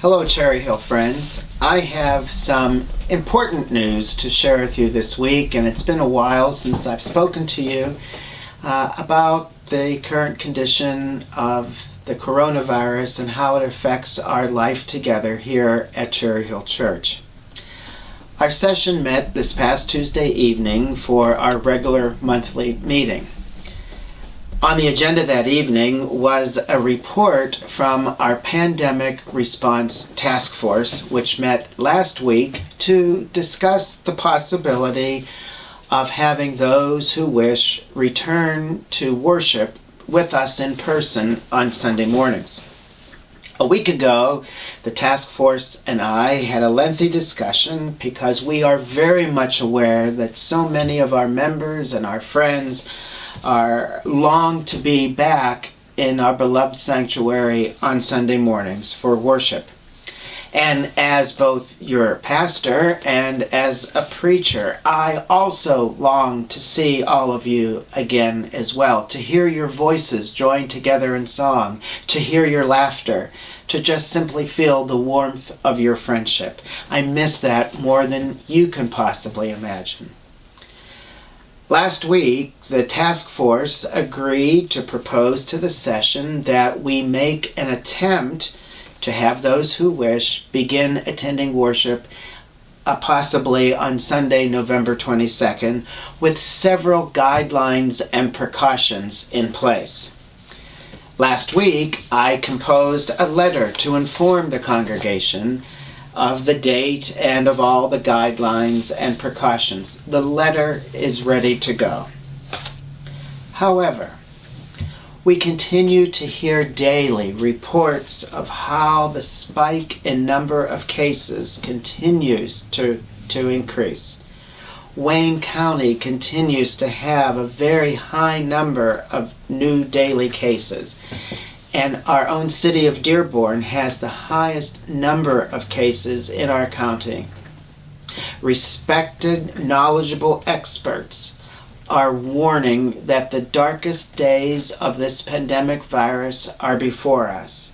Hello, Cherry Hill friends. I have some important news to share with you this week, and it's been a while since I've spoken to you about the current condition of the coronavirus and how it affects our life together here at Cherry Hill Church. Our session met this past Tuesday evening for our regular monthly meeting. On the agenda that evening was a report from our Pandemic Response Task Force, which met last week to discuss the possibility of having those who wish return to worship with us in person on Sunday mornings. A week ago, the task force and I had a lengthy discussion because we are very much aware that so many of our members and our friends long to be back in our beloved sanctuary on Sunday mornings for worship. And as both your pastor and as a preacher, I also long to see all of you again as well, to hear your voices joined together in song, to hear your laughter, to just simply feel the warmth of your friendship. I miss that more than you can possibly imagine. Last week, the task force agreed to propose to the session that we make an attempt to have those who wish begin attending worship possibly on Sunday, November 22nd, with several guidelines and precautions in place. Last week, I composed a letter to inform the congregation of the date and of all the guidelines and precautions. The letter is ready to go. However, we continue to hear daily reports of how the spike in number of cases continues to increase. Wayne County continues to have a very high number of new daily cases. And our own city of Dearborn has the highest number of cases in our county. Respected, knowledgeable experts are warning that the darkest days of this pandemic virus are before us.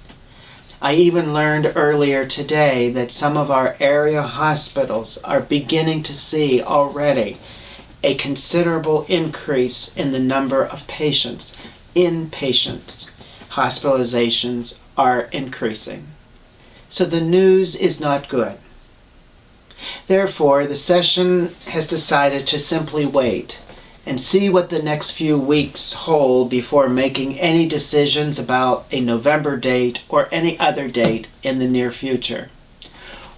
I even learned earlier today that some of our area hospitals are beginning to see already a considerable increase in the number of patients, inpatient hospitalizations are increasing. So the news is not good. Therefore, the session has decided to simply wait and see what the next few weeks hold before making any decisions about a November date or any other date in the near future.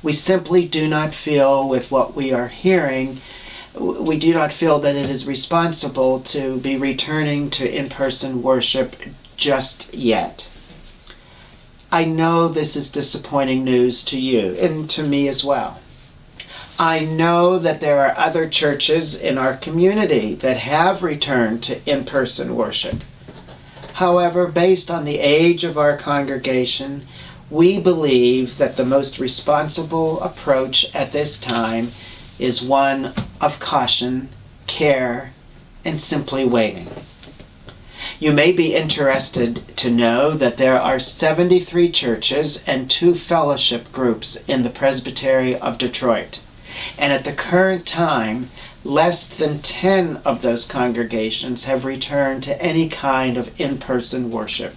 We simply do not feel, with what we are hearing, we do not feel that it is responsible to be returning to in-person worship just yet. I know this is disappointing news to you and to me as well. I know that there are other churches in our community that have returned to in-person worship. However, based on the age of our congregation, we believe that the most responsible approach at this time is one of caution, care, and simply waiting. You may be interested to know that there are 73 churches and 2 fellowship groups in the Presbyterian of Detroit. And at the current time, less than 10 of those congregations have returned to any kind of in-person worship.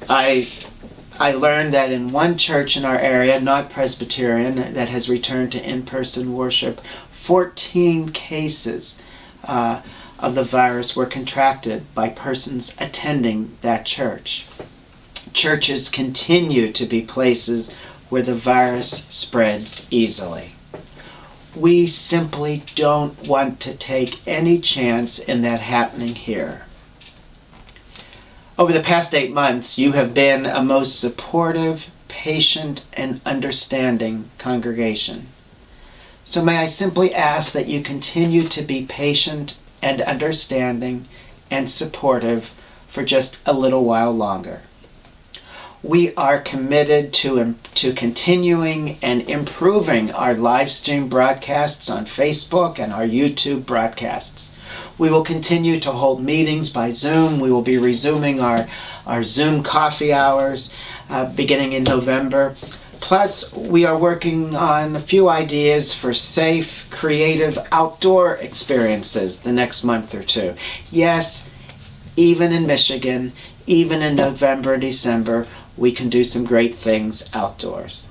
I learned that in one church in our area, not Presbyterian, that has returned to in-person worship, 14 cases of the virus were contracted by persons attending that church. Churches continue to be places where the virus spreads easily. We simply don't want to take any chance in that happening here. Over the past 8 months, you have been a most supportive, patient, and understanding congregation. So may I simply ask that you continue to be patient and understanding and supportive for just a little while longer. We are committed to continuing and improving our live stream broadcasts on Facebook and our YouTube broadcasts. We will continue to hold meetings by Zoom. We will be resuming our Zoom coffee hours beginning in November. Plus, we are working on a few ideas for safe, creative outdoor experiences the next month or two. Yes, even in Michigan, even in November and December, we can do some great things outdoors.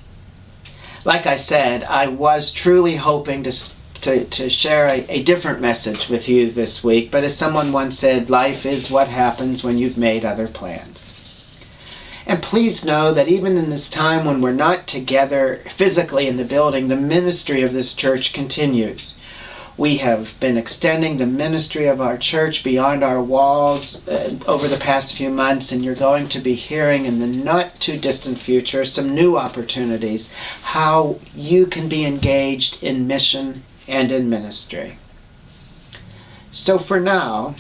Like I said, I was truly hoping to share a different message with you this week, but as someone once said, life is what happens when you've made other plans. And please know that even in this time when we're not together physically in the building, the ministry of this church continues. We have been extending the ministry of our church beyond our walls over the past few months, and you're going to be hearing in the not too distant future some new opportunities, how you can be engaged in mission and in ministry. So for now,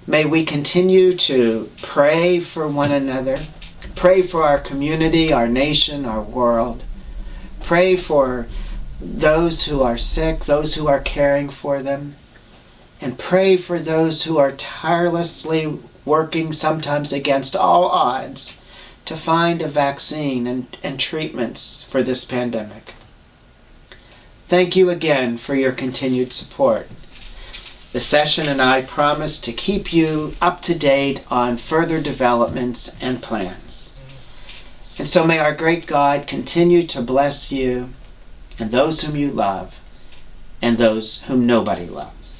may we continue to pray for one another, pray for our community, our nation, our world, pray for those who are sick, those who are caring for them, and pray for those who are tirelessly working, sometimes against all odds, to find a vaccine and treatments for this pandemic. Thank you again for your continued support. The session and I promise to keep you up to date on further developments and plans. And so may our great God continue to bless you and those whom you love, and those whom nobody loves.